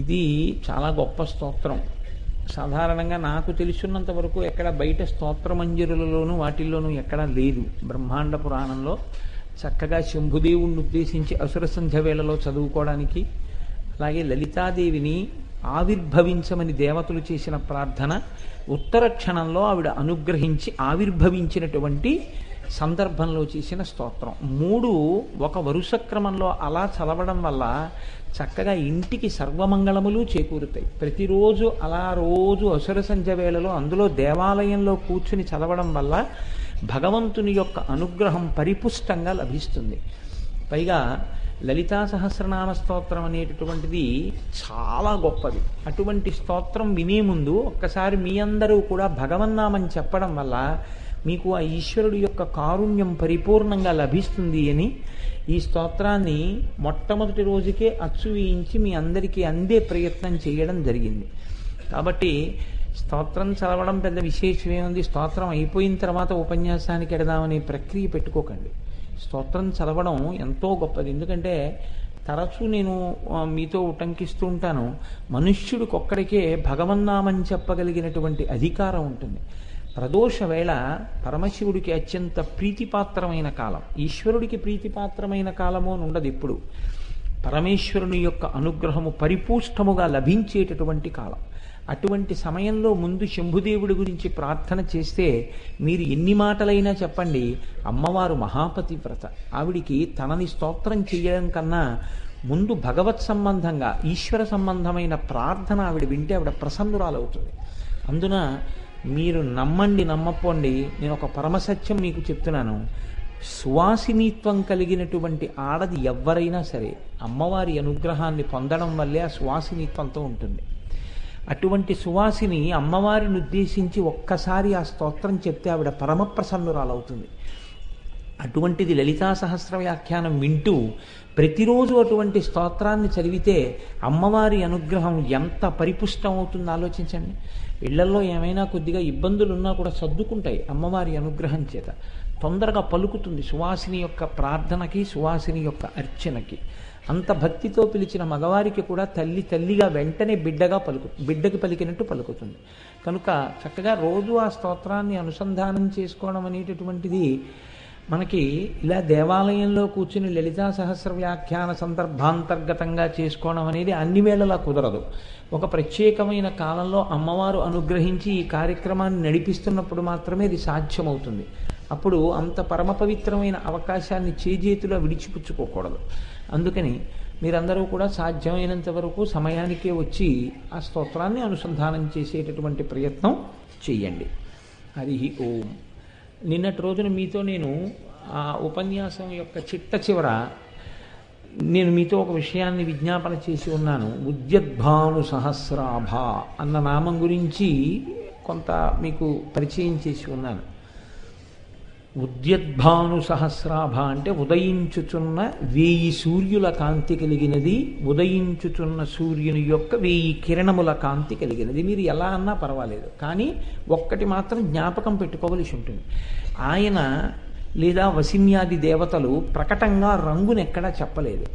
ఇది చాలా గొప్ప స్తోత్రం. సాధారణంగా నాకు తెలుసున్నంత వరకు ఎక్కడ బయట స్తోత్ర మంజరులలోనూ వాటిల్లోనూ ఎక్కడా లేదు. బ్రహ్మాండ పురాణంలో చక్కగా శంభుదేవుణ్ణి ఉద్దేశించి అసుర సంధ్య వేళలో చదువుకోవడానికి, అలాగే లలితాదేవిని ఆవిర్భవించమని దేవతలు చేసిన ప్రార్థన, ఉత్తర క్షణంలో ఆవిడ అనుగ్రహించి ఆవిర్భవించినటువంటి సందర్భంలో చేసిన స్తోత్రం, మూడు ఒక వరుస క్రమంలో అలా చదవడం వల్ల చక్కగా ఇంటికి సర్వమంగళములు చేకూరుతాయి. ప్రతిరోజు అలా రోజు అసుర సంధ్య వేళలో అందులో దేవాలయంలో కూర్చుని చదవడం వల్ల భగవంతుని యొక్క అనుగ్రహం పరిపుష్టంగా లభిస్తుంది. పైగా లలితా సహస్రనామ స్తోత్రం అనేటటువంటిది చాలా గొప్పది. అటువంటి స్తోత్రం వినే ముందు ఒక్కసారి మీ అందరూ కూడా భగవన్నామం చెప్పడం వల్ల మీకు ఆ ఈశ్వరుడు యొక్క కారుణ్యం పరిపూర్ణంగా లభిస్తుంది అని ఈ స్తోత్రాన్ని మొట్టమొదటి రోజుకే అచ్చు వేయించి మీ అందరికీ అందే ప్రయత్నం చేయడం జరిగింది. కాబట్టి స్తోత్రం చదవడం పెద్ద విశేషమేముంది, స్తోత్రం అయిపోయిన తర్వాత ఉపన్యాసానికి ఎడదామనే ప్రక్రియ పెట్టుకోకండి. స్తోత్రం చదవడం ఎంతో గొప్పది. ఎందుకంటే తరచూ నేను మీతో ఉటంకిస్తూ ఉంటాను, మనుష్యుడికొక్కడికే భగవన్నామని చెప్పగలిగినటువంటి అధికారం ఉంటుంది. ప్రదోష వేళ పరమశివుడికి అత్యంత ప్రీతిపాత్రమైన కాలం, ఈశ్వరుడికి ప్రీతిపాత్రమైన కాలము అని ఉండదు. ఎప్పుడు పరమేశ్వరుని యొక్క అనుగ్రహము పరిపూష్టముగా లభించేటటువంటి కాలం. అటువంటి సమయంలో ముందు శంభుదేవుడి గురించి ప్రార్థన చేస్తే మీరు ఎన్ని మాటలైనా చెప్పండి, అమ్మవారు మహాపతివ్రత. ఆవిడికి తనని స్తోత్రం చేయడం కన్నా ముందు భగవత్ సంబంధంగా ఈశ్వర సంబంధమైన ప్రార్థన ఆవిడ వింటే ఆవిడ ప్రసన్నురాలవుతుంది. అందున మీరు నమ్మండి నమ్మపోండి, నేను ఒక పరమసత్యం మీకు చెప్తున్నాను. సువాసినిత్వం కలిగినటువంటి ఆడది ఎవ్వరైనా సరే అమ్మవారి అనుగ్రహాన్ని పొందడం వల్లే ఆ సువాసినిత్వంతో ఉంటుంది. అటువంటి సువాసిని అమ్మవారిని ఉద్దేశించి ఒక్కసారి ఆ స్తోత్రం చెప్తే ఆవిడ పరమప్రసన్నురాలవుతుంది. అటువంటిది లలితా సహస్ర వ్యాఖ్యానం వింటూ ప్రతిరోజు అటువంటి స్తోత్రాన్ని చదివితే అమ్మవారి అనుగ్రహం ఎంత పరిపుష్టం అవుతుందో ఆలోచించండి. ఇళ్లలో ఏమైనా కొద్దిగా ఇబ్బందులు ఉన్నా కూడా సర్దుకుంటాయి అమ్మవారి అనుగ్రహం చేత. తొందరగా పలుకుతుంది సువాసిని యొక్క ప్రార్థనకి, సువాసిని యొక్క అర్చనకి. అంత భక్తితో పిలిచిన మగవారికి కూడా తల్లి తల్లిగా వెంటనే బిడ్డకి పలికినట్టు పలుకుతుంది. కనుక చక్కగా రోజు ఆ స్తోత్రాన్ని అనుసంధానం చేసుకోవడం అనేటటువంటిది మనకి ఇలా దేవాలయంలో కూర్చుని లలితా సహస్ర వ్యాఖ్యాన సందర్భాంతర్గతంగా చేసుకోవడం అనేది అన్ని వేళలా కుదరదు. ఒక ప్రత్యేకమైన కాలంలో అమ్మవారు అనుగ్రహించి ఈ కార్యక్రమాన్ని నడిపిస్తున్నప్పుడు మాత్రమే ఇది సాధ్యమవుతుంది. అప్పుడు అంత పరమ పవిత్రమైన అవకాశాన్ని చేజేతిలో విడిచిపుచ్చుకోకూడదు. అందుకని మీరందరూ కూడా సాధ్యమైనంత వరకు సమయానికే వచ్చి ఆ స్తోత్రాన్ని అనుసంధానం చేసేటటువంటి ప్రయత్నం చెయ్యండి. హరి ఓం. నిన్నటి రోజున మీతో నేను ఆ ఉపన్యాసం యొక్క చిట్ట చివర నేను మీతో ఒక విషయాన్ని విజ్ఞాపన చేసి ఉన్నాను. ఉద్యద్భాను సహస్రాభ అన్న నామం గురించి కొంత మీకు పరిచయం చేసి ఉన్నాను. ఉద్యద్భాను సహస్రాభ అంటే ఉదయించుచున్న 1000 సూర్యుల కాంతి కలిగినది, ఉదయించుచున్న సూర్యుని యొక్క 1000 కిరణముల కాంతి కలిగినది. మీరు ఎలా అన్నా పర్వాలేదు, కానీ ఒక్కటి మాత్రం జ్ఞాపకం పెట్టుకోవలసి ఉంటుంది. ఆయన లేదా వసిన్యాది దేవతలు ప్రకటంగా రంగును ఎక్కడా చెప్పలేదు.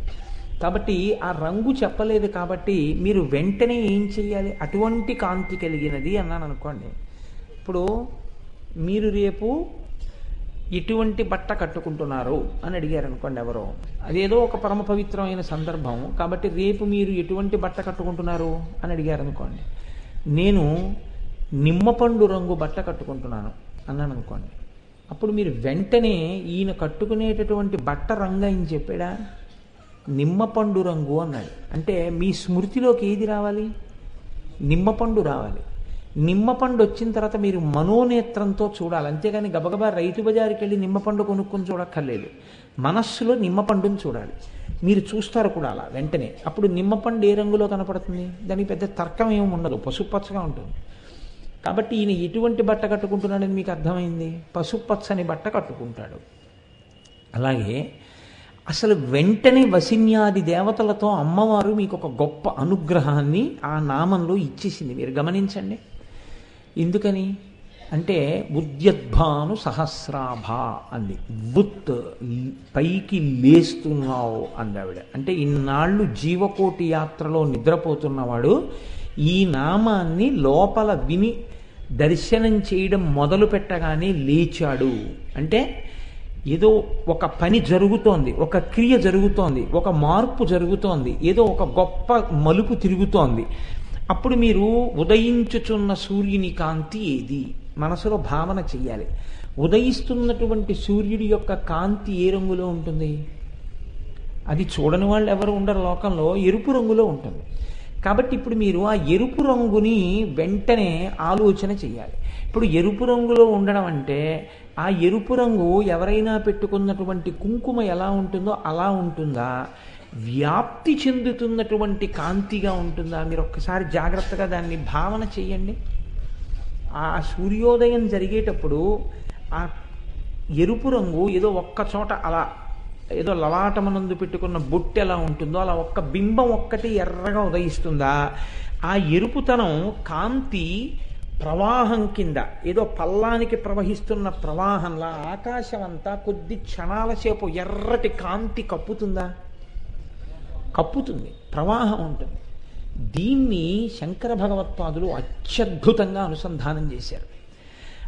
కాబట్టి ఆ రంగు చెప్పలేదు కాబట్టి మీరు వెంటనే ఏం చెయ్యాలి, అటువంటి కాంతి కలిగినది అన్నాను అనుకోండి. ఇప్పుడు మీరు రేపు ఎటువంటి బట్ట కట్టుకుంటున్నారు అని అడిగారు అనుకోండి ఎవరో, అదేదో ఒక పరమ పవిత్రమైన సందర్భం కాబట్టి రేపు మీరు ఎటువంటి బట్ట కట్టుకుంటున్నారు అని అడిగారు అనుకోండి. నేను నిమ్మపండు రంగు బట్ట కట్టుకుంటున్నాను అన్నాను అనుకోండి. అప్పుడు మీరు వెంటనే ఈయన కట్టుకునేటటువంటి బట్ట రంగు ఆయన చెప్పాడా, నిమ్మపండు రంగు అన్నాడు. అంటే మీ స్మృతిలోకి ఏది రావాలి, నిమ్మపండు రావాలి. నిమ్మపండు వచ్చిన తర్వాత మీరు మనోనేత్రంతో చూడాలి, అంతేగాని గబగబా రైతు బజారుకి వెళ్ళి నిమ్మపండు కొనుక్కొని చూడక్కర్లేదు. మనస్సులో నిమ్మపండుని చూడాలి. మీరు చూస్తారు కూడా అలా వెంటనే. అప్పుడు నిమ్మపండు ఏ రంగులో కనపడుతుంది, దానికి పెద్ద తర్కం ఏమి ఉండదు, పసుపచ్చగా ఉంటుంది. కాబట్టి ఈయన ఎటువంటి బట్ట కట్టుకుంటున్నాడని మీకు అర్థమైంది, పసుపచ్చని బట్ట కట్టుకుంటాడు. అలాగే అసలు వెంటనే వసిన్యాది దేవతలతో అమ్మవారు మీకు ఒక గొప్ప అనుగ్రహాన్ని ఆ నామంలో ఇచ్చేసింది. మీరు గమనించండి. ఎందుకని అంటే ఉద్యద్భాను సహస్రాభ అంది. ఉత్ పైకి లేస్తున్నావు అందావిడ. అంటే ఇన్నాళ్ళు జీవకోటి యాత్రలో నిద్రపోతున్నవాడు ఈ నామాన్ని లోపల విని దర్శనం చేయడం మొదలు పెట్టగానే లేచాడు. అంటే ఏదో ఒక పని జరుగుతోంది, ఒక క్రియ జరుగుతోంది, ఒక మార్పు జరుగుతోంది, ఏదో ఒక గొప్ప మలుపు తిరుగుతోంది. అప్పుడు మీరు ఉదయించుచున్న సూర్యుని కాంతి ఏది మనసులో భావన చెయ్యాలి. ఉదయిస్తున్నటువంటి సూర్యుడి యొక్క కాంతి ఏ రంగులో ఉంటుంది? అది చూడని వాళ్ళు ఎవరు ఉండరు లోకంలో, ఎరుపు రంగులో ఉంటుంది. కాబట్టి ఇప్పుడు మీరు ఆ ఎరుపు రంగుని వెంటనే ఆలోచన చెయ్యాలి. ఇప్పుడు ఎరుపు రంగులో ఉండడం అంటే ఆ ఎరుపు రంగు ఎవరైనా పెట్టుకున్నటువంటి కుంకుమ ఎలా ఉంటుందో అలా ఉంటుందా? వ్యాప్తి చెందుతున్నటువంటి కాంతిగా ఉంటుందా? మీరు ఒక్కసారి జాగ్రత్తగా దాన్ని భావన చెయ్యండి. ఆ సూర్యోదయం జరిగేటప్పుడు ఆ ఎరుపు రంగు ఏదో ఒక్క చోట అలా ఏదో లలాటమనందు పెట్టుకున్న బొట్టు ఎలా ఉంటుందో అలా ఒక్క బింబం ఒక్కటి ఎర్రగా ఉదయిస్తుందా? ఆ ఎరుపుతనం కాంతి ప్రవాహం కింద ఏదో పల్లానికి ప్రవహిస్తున్న ప్రవాహంలా ఆకాశం అంతా కొద్ది క్షణాల సేపు ఎర్రటి కాంతి కప్పుతుందా? కప్పుతుంది, ప్రవాహం ఉంటుంది. దీన్ని శంకర భగవత్పాదులు అత్యద్భుతంగా అనుసంధానం చేశారు.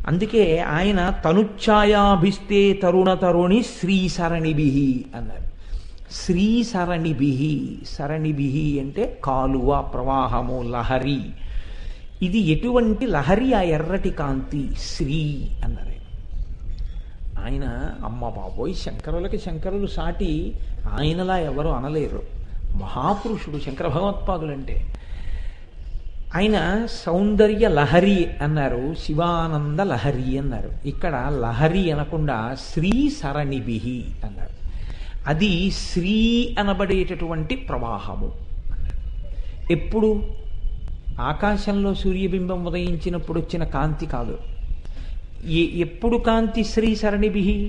అందుకే ఆయన తనుఛాయాభిస్తే తరుణ తరుణి శ్రీసరణిభిహి అన్నారు. శ్రీసరణిభిహి, సరణిభిహి అంటే కాలువ, ప్రవాహము, లహరి. ఇది ఎటువంటి లహరి? ఆ ఎర్రటి కాంతి శ్రీ అన్నారు. ఆయన అమ్మ బాబోయ్, శంకరులకి శంకరులు సాటి ఆయనలా ఎవరు అనలేరు. మహాపురుషుడు శంకర భగవత్పాదులంటే. ఆయన సౌందర్య లహరి అన్నారు, శివానంద లహరి అన్నారు. ఇక్కడ లహరి అనకుండా శ్రీ సరణిభిహి అన్నారు. అది శ్రీ అనబడేటటువంటి ప్రవాహము. ఎప్పుడు? ఆకాశంలో సూర్యబింబం ఉదయించినప్పుడు వచ్చిన కాంతి కాదు. ఎప్పుడు కాంతి శ్రీ సరణిభిహి?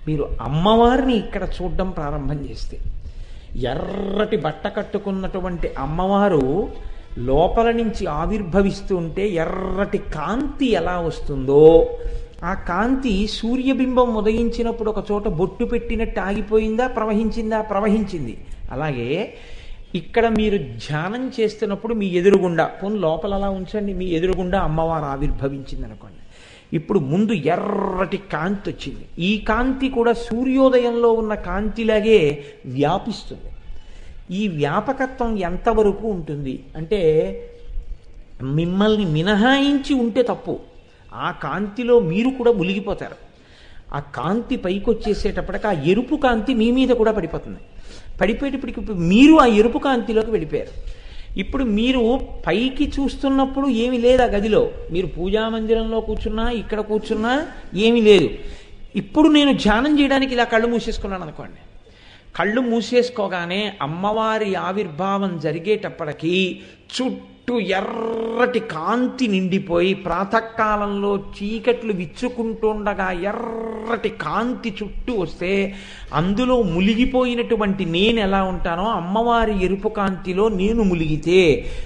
మీరు అమ్మవారిని ఇక్కడ చూడడం ప్రారంభం చేస్తే, ఎర్రటి బట్ట కట్టుకున్నటువంటి అమ్మవారు లోపల నుంచి ఆవిర్భవిస్తూ ఉంటే ఎర్రటి కాంతి ఎలా వస్తుందో, ఆ కాంతి సూర్యబింబం ఉదయించినప్పుడు ఒక చోట బొట్టు పెట్టినట్టు ఆగిపోయిందా? ప్రవహించిందా? ప్రవహించింది. అలాగే ఇక్కడ మీరు ధ్యానం చేస్తున్నప్పుడు మీ ఎదురుగుండా, పోనీ లోపల అలా ఉంచండి, మీ ఎదురుగుండా అమ్మవారు ఆవిర్భవించింది అనుకోండి. ఇప్పుడు ముందు ఎర్రటి కాంతి వచ్చింది. ఈ కాంతి కూడా సూర్యోదయంలో ఉన్న కాంతిలాగే వ్యాపిస్తుంది. ఈ వ్యాపకత్వం ఎంతవరకు ఉంటుంది అంటే, మిమ్మల్ని మినహాయించి ఉంటే తప్పు, ఆ కాంతిలో మీరు కూడా మునిగిపోతారు. ఆ కాంతి పైకి వచ్చేసేటప్పటికి ఆ ఎరుపు కాంతి మీ మీద కూడా పడిపోతుంది. పడిపోయేటప్పటికి మీరు ఆ ఎరుపు కాంతిలోకి వెళ్ళిపోయారు. ఇప్పుడు మీరు పైకి చూస్తున్నప్పుడు ఏమీ లేదు ఆ గదిలో. మీరు పూజా మందిరంలో కూర్చున్నా, ఇక్కడ కూర్చున్నా ఏమీ లేదు. ఇప్పుడు నేను ధ్యానం చేయడానికి ఇలా కళ్ళు మూసేసుకున్నాను అనుకోండి. కళ్ళు మూసేసుకోగానే అమ్మవారి ఆవిర్భావం జరిగేటప్పటికీ చుట్టూ ఎర్రటి కాంతి నిండిపోయి, ప్రాతకాలంలో చీకట్లు విచ్చుకుంటుండగా ఎర్రటి కాంతి చుట్టూ వస్తే అందులో మునిగిపోయినటువంటి నేను ఎలా ఉంటానో అమ్మవారి ఎరుపు కాంతిలో నేను మునిగితే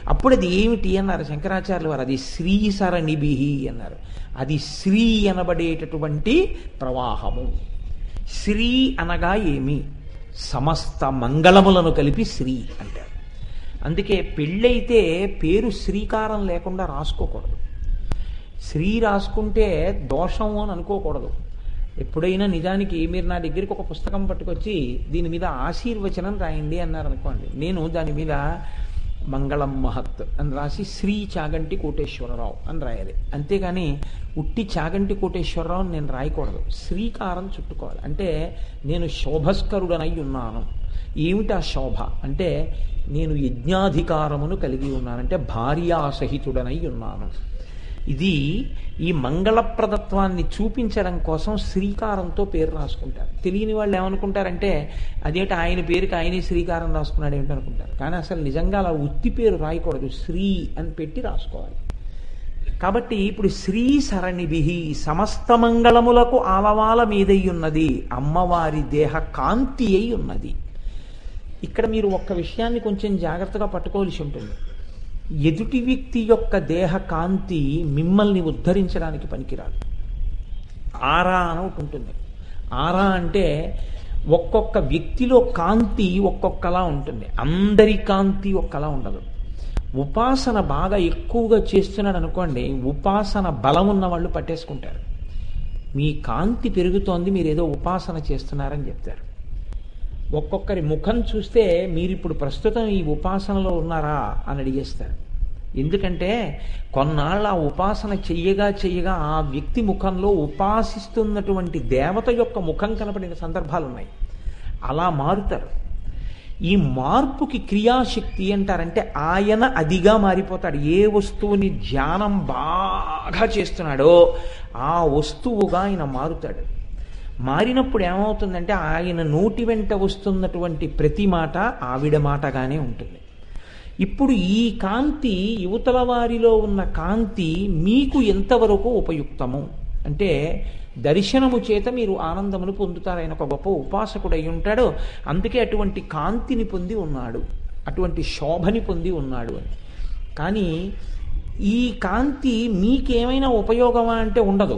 అప్పుడు అది ఏమిటి అన్నారు శంకరాచార్యులు వారు? అది శ్రీసరణిభిహి అన్నారు. అది శ్రీ అనబడేటటువంటి ప్రవాహము. శ్రీ అనగా ఏమి? సమస్త మంగళములను కలిపి శ్రీ అంటారు. అందుకే పెళ్ళైతే పేరు శ్రీకారం లేకుండా రాసుకోకూడదు. శ్రీ రాసుకుంటే దోషం అని అనుకోకూడదు. ఎప్పుడైనా నిజానికి మీరు నా దగ్గరికి ఒక పుస్తకం పట్టుకొచ్చి దీని మీద ఆశీర్వచనం రాయండి అన్నారు అనుకోండి, నేను దాని మీద మంగళం మహత్ అని రాసి శ్రీ చాగంటి కోటేశ్వరరావు అని రాయాలి. అంతేగాని ఉట్టి చాగంటి కోటేశ్వరరావు అని నేను రాయకూడదు. శ్రీకారం చుట్టుకోవాలి. అంటే నేను శోభస్కరుడనై ఉన్నాను. ఏమిటి ఆ శోభ అంటే, నేను యజ్ఞాధికారమును కలిగి ఉన్నానంటే భార్యాసహితుడనై ఉన్నాను. ఇది ఈ మంగళప్రదత్వాన్ని చూపించడం కోసం శ్రీకారంతో పేరు రాసుకుంటారు. తెలియని వాళ్ళు ఏమనుకుంటారంటే, అదేంటి ఆయన పేరుకి ఆయనే శ్రీకారం రాసుకున్నాడు ఏమిటి అనుకుంటారు. కానీ అసలు నిజంగా అలా ఉత్తి పేరు రాయకూడదు, శ్రీ అని పెట్టి రాసుకోవాలి. కాబట్టి ఇప్పుడు శ్రీ సరణిభిహి, సమస్త మంగళములకు ఆలవాల మీదై ఉన్నది, అమ్మవారి దేహ కాంతి అయి ఉన్నది. ఇక్కడ మీరు ఒక్క విషయాన్ని కొంచెం జాగ్రత్తగా పట్టుకోవాల్సి ఉంటుంది. ఎదుటి వ్యక్తి యొక్క దేహ కాంతి మిమ్మల్ని ఉద్ధరించడానికి పనికిరాదు. ఆరా అని ఒకటి ఉంటుంది. ఆరా అంటే ఒక్కొక్క వ్యక్తిలో కాంతి ఒక్కొక్కలా ఉంటుంది. అందరి కాంతి ఒక్కలా ఉండదు. ఉపాసన బాగా ఎక్కువగా చేస్తున్నాడు అనుకోండి, ఉపాసన బలం ఉన్న వాళ్ళు పట్టేసుకుంటారు. మీ కాంతి పెరుగుతోంది, మీరు ఏదో ఉపాసన చేస్తున్నారని చెప్తారు. ఒక్కొక్కరి ముఖం చూస్తే మీరు ఇప్పుడు ప్రస్తుతం ఈ ఉపాసనలో ఉన్నారా అని అడిగేస్తారు. ఎందుకంటే కొన్నాళ్ళ ఆ ఉపాసన చెయ్యగా చెయ్యగా ఆ వ్యక్తి ముఖంలో ఉపాసిస్తున్నటువంటి దేవత యొక్క ముఖం కనపడిన సందర్భాలు ఉన్నాయి. అలా మారుతారు. ఈ మార్పుకి క్రియాశక్తి అంటారంటే ఆయన అదిగా మారిపోతాడు. ఏ వస్తువుని ధ్యానం బాగా చేస్తున్నాడో ఆ వస్తువుగా ఆయన మారుతాడు. మారినప్పుడు ఏమవుతుందంటే ఆయన నోటి వెంట వస్తున్నటువంటి ప్రతి మాట ఆవిడ మాటగానే ఉంటుంది. ఇప్పుడు ఈ కాంతి, యువతల వారిలో ఉన్న కాంతి మీకు ఎంతవరకు ఉపయుక్తము అంటే, దర్శనము చేత మీరు ఆనందమును పొందుతారు. ఆయన ఒక గొప్ప ఉపాసకుడు అయి ఉంటాడు, అందుకే అటువంటి కాంతిని పొంది ఉన్నాడు, అటువంటి శోభని పొంది ఉన్నాడు అని. కానీ ఈ కాంతి మీకేమైనా ఉపయోగమా అంటే ఉండదు.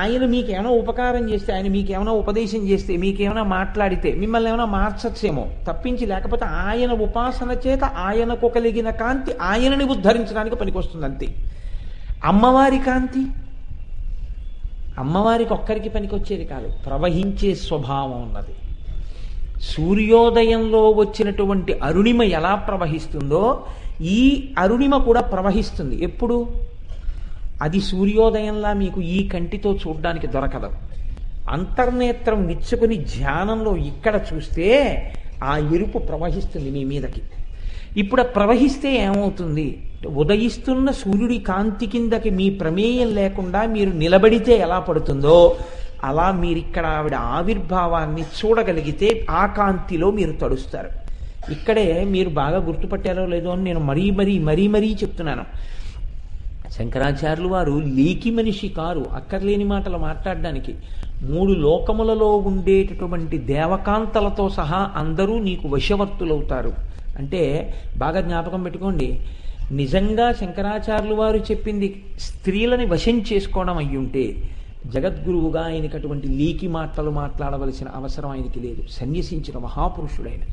ఆయన మీకేమైనా ఉపకారం చేస్తే, ఆయన మీకేమైనా ఉపదేశం చేస్తే, మీకేమైనా మాట్లాడితే మిమ్మల్ని ఏమైనా మార్చచ్చేమో తప్పించి, లేకపోతే ఆయన ఉపాసన చేత ఆయనకు కలిగిన కాంతి ఆయనని ఉద్ధరించడానికి పనికొస్తుంది అంతే. అమ్మవారి కాంతి అమ్మవారికి ఒక్కరికి పనికొచ్చేది కాదు, ప్రవహించే స్వభావం ఉన్నది. సూర్యోదయంలో వచ్చినటువంటి అరుణిమ ఎలా ప్రవహిస్తుందో ఈ అరుణిమ కూడా ప్రవహిస్తుంది. ఎప్పుడు? అది సూర్యోదయంలా మీకు ఈ కంటితో చూడ్డానికి దొరకదు. అంతర్నేత్రం విచ్చుకుని ధ్యానంలో ఇక్కడ చూస్తే ఆ ఎరుపు ప్రవహిస్తుంది మీ మీదకి. ఇప్పుడు ప్రవహిస్తే ఏమవుతుంది? ఉదయిస్తున్న సూర్యుడి కాంతి కిందకి మీ ప్రమేయం లేకుండా మీరు నిలబడితే ఎలా పడుతుందో అలా మీరిక్కడ ఆవిడ ఆవిర్భావాన్ని చూడగలిగితే ఆ కాంతిలో మీరు తడుస్తారు. ఇక్కడే మీరు బాగా గుర్తుపట్టారో లేదో అని నేను మరీ చెప్తున్నాను. శంకరాచార్యులు వారు లేకి మనిషి కారు, అక్కర్లేని మాటలు మాట్లాడడానికి. 3 లోకములలో ఉండేటటువంటి దేవకాంతలతో సహా అందరూ నీకు వశవర్తులవుతారు అంటే బాగా జ్ఞాపకం పెట్టుకోండి. నిజంగా శంకరాచార్యులు వారు చెప్పింది స్త్రీలని వశం చేసుకోవడం అయ్యుంటే జగద్గురువుగా ఆయనకి అటువంటి లీకి మాటలు మాట్లాడవలసిన అవసరం ఆయనకి లేదు. సన్యసించిన మహాపురుషుడైన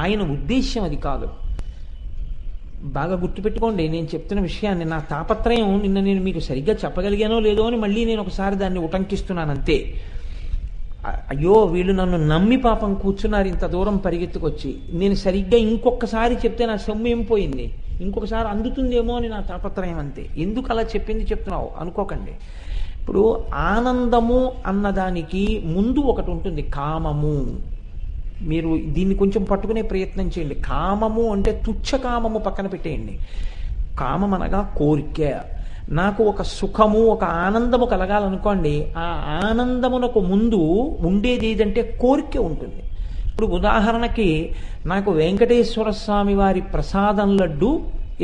ఆయన ఉద్దేశ్యం అది కాదు. బాగా గుర్తుపెట్టుకోండి, నేను చెప్తున్న విషయాన్ని, నా తాపత్రయం నిన్న నేను మీకు సరిగ్గా చెప్పగలిగానో లేదో అని మళ్ళీ నేను ఒకసారి దాన్ని ఉటంకిస్తున్నాను అంతే. అయ్యో వీళ్ళు నన్ను నమ్మి పాపం కూర్చున్నారు ఇంత దూరం పరిగెత్తుకొచ్చి, నేను సరిగ్గా ఇంకొకసారి చెప్తే నా సొమ్ము ఏం పోయింది, ఇంకొకసారి అందుతుందేమో అని నా తాపత్రయం అంతే. ఎందుకు అలా చెప్తున్నావు అనుకోకండి. ఇప్పుడు ఆనందము అన్నదానికి ముందు ఒకటి ఉంటుంది, కామము. మీరు దీన్ని కొంచెం పట్టుకునే ప్రయత్నం చేయండి. కామము అంటే తుచ్చకామము పక్కన పెట్టేయండి. కామం అనగా కోరిక. నాకు ఒక సుఖము, ఒక ఆనందము కలగాలనుకోండి, ఆ ఆనందమునకు ముందు ఉండేది ఏదంటే కోరిక ఉంటుంది. ఇప్పుడు ఉదాహరణకి నాకు వెంకటేశ్వర స్వామి వారి ప్రసాదం లడ్డు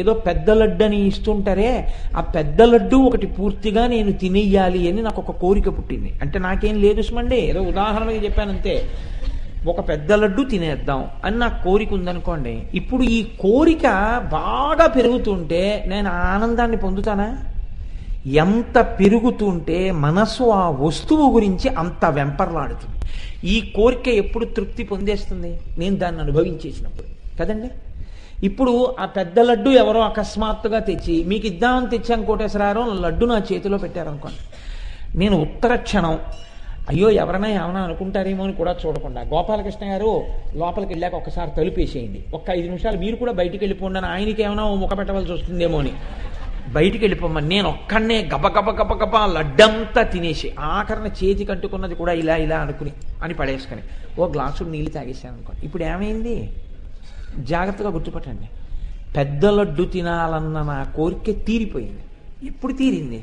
ఏదో పెద్ద లడ్డు అని ఇస్తుంటారే, ఆ పెద్ద లడ్డు ఒకటి పూర్తిగా నేను తినేయాలి అని నాకు ఒక కోరిక పుట్టింది. అంటే నాకేం లేదు సుమండి, ఏదో ఉదాహరణకి చెప్పానంతే. ఒక పెద్ద లడ్డు తినేద్దాం అని నాకు కోరిక ఉందనుకోండి. ఇప్పుడు ఈ కోరిక బాగా పెరుగుతుంటే నేను ఆనందాన్ని పొందుతానా? ఎంత పెరుగుతుంటే మనసు ఆ వస్తువు గురించి అంత వెంపర్లాడుతుంది. ఈ కోరిక ఎప్పుడు తృప్తి పొందేస్తుంది? నేను దాన్ని అనుభవించేసినప్పుడు కదండి. ఇప్పుడు ఆ పెద్ద లడ్డు ఎవరో అకస్మాత్తుగా తెచ్చి మీకు ఇద్దామని తెచ్చాను కోటేశ్వరారం, లడ్డు నా చేతిలో పెట్టారనుకోండి, నేను ఉత్తర క్షణం అయ్యో ఎవరైనా ఏమైనా అనుకుంటారేమో అని కూడా చూడకుండా, గోపాలకృష్ణ గారు లోపలికి వెళ్ళాక ఒకసారి తలుపేసేయండి, ఒక్క 5 నిమిషాలు మీరు కూడా బయటికి వెళ్ళిపోండి అని, ఆయనకి ఏమైనా ముఖ పెట్టవలసి వస్తుందేమో అని బయటికి వెళ్ళిపోమని నేను ఒక్కడనే గబ లడ్డంతా తినేసి ఆఖరణ చేతి కట్టుకున్నది కూడా ఇలా అనుకుని అని పడేసుకొని ఓ గ్లాసు నీళ్ళు తాగేసాను అనుకోండి. ఇప్పుడు ఏమైంది? జాగ్రత్తగా గుర్తుపట్టండి. పెద్ద లడ్డు తినాలన్న నా కోరిక తీరిపోయింది. ఎప్పుడు తీరింది?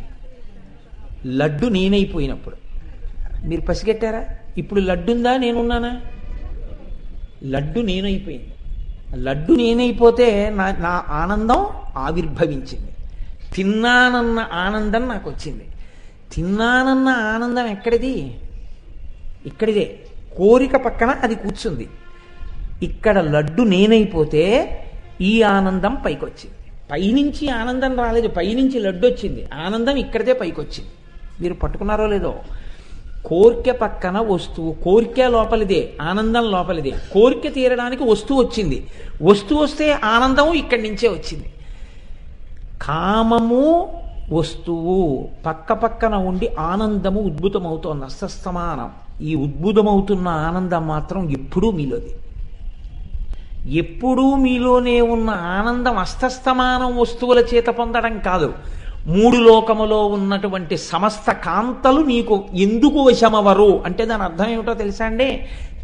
లడ్డు నేనైపోయినప్పుడు. మీరు పసిగట్టారా? ఇప్పుడు లడ్డుందా నేనున్నానా? లడ్డు నేనైపోయింది. లడ్డు నేనైపోతే నా ఆనందం ఆవిర్భవించింది. తిన్నానన్న ఆనందం నాకు వచ్చింది. తిన్నానన్న ఆనందం ఎక్కడిది? ఇక్కడిదే, కోరిక పక్కన అది కూర్చుంది. ఇక్కడ లడ్డు నేనైపోతే ఈ ఆనందం పైకొచ్చింది. పైనుంచి ఆనందం రాలేదు, పైనుంచి లడ్డు వచ్చింది. ఆనందం ఇక్కడితే పైకొచ్చింది. మీరు పట్టుకున్నారో లేదో, కోరిక పక్కన వస్తువు, కోరిక లోపలిదే, ఆనందం లోపలిదే. కోరిక తీరడానికి వస్తువు వచ్చింది, వస్తువు వస్తే ఆనందము ఇక్కడి నుంచే వచ్చింది. కామము వస్తువు పక్క పక్కన ఉండి ఆనందము ఉద్భుతమవుతోంది అస్తస్తమానం. ఈ ఉద్భుతమవుతున్న ఆనందం మాత్రం ఎప్పుడూ మీలోది. ఎప్పుడూ మీలోనే ఉన్న ఆనందం అస్తస్తమానం వస్తువుల చేత పొందడం కాదు. మూడు లోకములో ఉన్నటువంటి సమస్త కాంతలు నీకు ఎందుకు వశమవరు అంటే దాని అర్థం ఏమిటో తెలుసా అండి?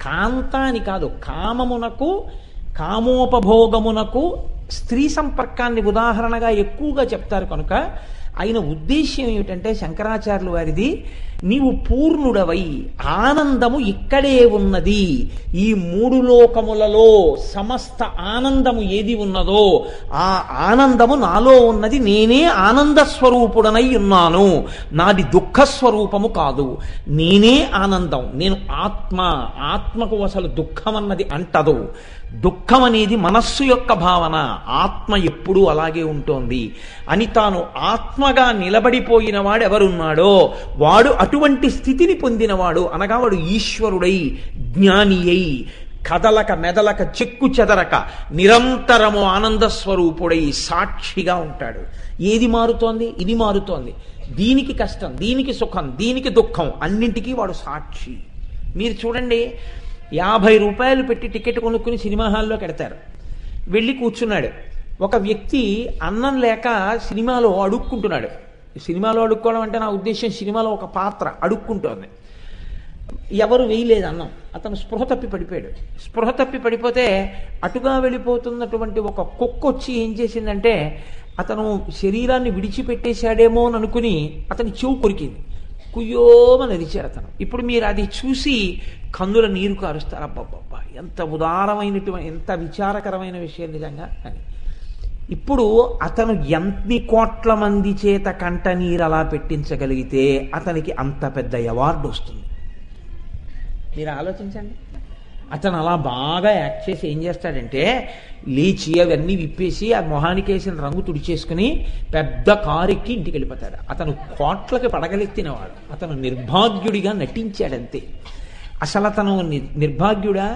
కాంత అని కాదు, కామమునకు, కామోపభోగమునకు స్త్రీ సంపర్కాన్ని ఉదాహరణగా ఎక్కువగా చెప్తారు. కనుక ఆయన ఉద్దేశ్యం ఏమిటంటే శంకరాచార్యులు వారిది, నీవు పూర్ణుడవై ఆనందము ఇక్కడే ఉన్నది. ఈ మూడు లోకములలో సమస్త ఆనందము ఏది ఉన్నదో ఆ ఆనందము నాలో ఉన్నది. నేనే ఆనంద స్వరూపుడనై ఉన్నాను. నాది దుఃఖ స్వరూపము కాదు, నేనే ఆనందం. నేను ఆత్మ. ఆత్మకు అసలు దుఃఖం అన్నది అంటదు. దుఃఖం అనేది మనస్సు యొక్క భావన, ఆత్మ ఎప్పుడూ అలాగే ఉంటోంది అని తాను ఆత్మగా నిలబడిపోయిన వాడు ఎవరున్నాడో వాడు అటువంటి స్థితిని పొందినవాడు. అనగా వాడు ఈశ్వరుడై, జ్ఞాని అయి, కదలక మెదలక చెక్కు చెదరక నిరంతరము ఆనంద స్వరూపుడై సాక్షిగా ఉంటాడు. ఏది మారుతోంది? ఇది మారుతోంది. దీనికి కష్టం, దీనికి సుఖం, దీనికి దుఃఖం, అన్నింటికీ వాడు సాక్షి. మీరు చూడండి, 50 రూపాయలు పెట్టి టికెట్ కొనుక్కుని సినిమా హాల్లోకి వెడతారు. వెళ్ళి కూర్చున్నాడు. ఒక వ్యక్తి అన్నం లేక సినిమాలో అడుక్కుంటున్నాడు. సినిమాలో అడుక్కోవడం అంటే నా ఉద్దేశం, సినిమాలో ఒక పాత్ర అడుక్కుంటోంది, ఎవరు వేయలేదు అన్నం. అతను స్పృహ తప్పి పడిపోయాడు. స్పృహ తప్పి పడిపోతే అటుగా వెళ్ళిపోతున్నటువంటి ఒక కుక్క వచ్చి ఏం చేసిందంటే అతను శరీరాన్ని విడిచిపెట్టేశాడేమో అని అనుకుని అతని చెవు కొరికింది. కుయ్యోమని అరిచాడు అతను. ఇప్పుడు మీరు అది చూసి కందుల నీరు కారుస్తారు. అబ్బబ్బబ్బా, ఎంత ఉదారమైనటువంటి, ఎంత విచారకరమైన విషయం నిజంగా అని. ఇప్పుడు అతను ఎన్ని కోట్ల మంది చేత కంట నీరు అలా పెట్టించగలిగితే అతనికి అంత పెద్ద అవార్డు వస్తుంది. మీరు ఆలోచించండి. అతను అలా బాగా యాక్ట్ చేసి ఏం చేస్తాడంటే లేచి అవన్నీ విప్పేసి ఆ మొహానికి వేసిన రంగు తుడిచేసుకుని పెద్ద కారు ఎక్కి ఇంటికి వెళ్ళిపోతాడు. అతను కోట్లకి పడగలెత్తినవాడు. అతను నిర్భాగ్యుడిగా నటించాడంతే. అసలు అతను నిర్భాగ్యుడా?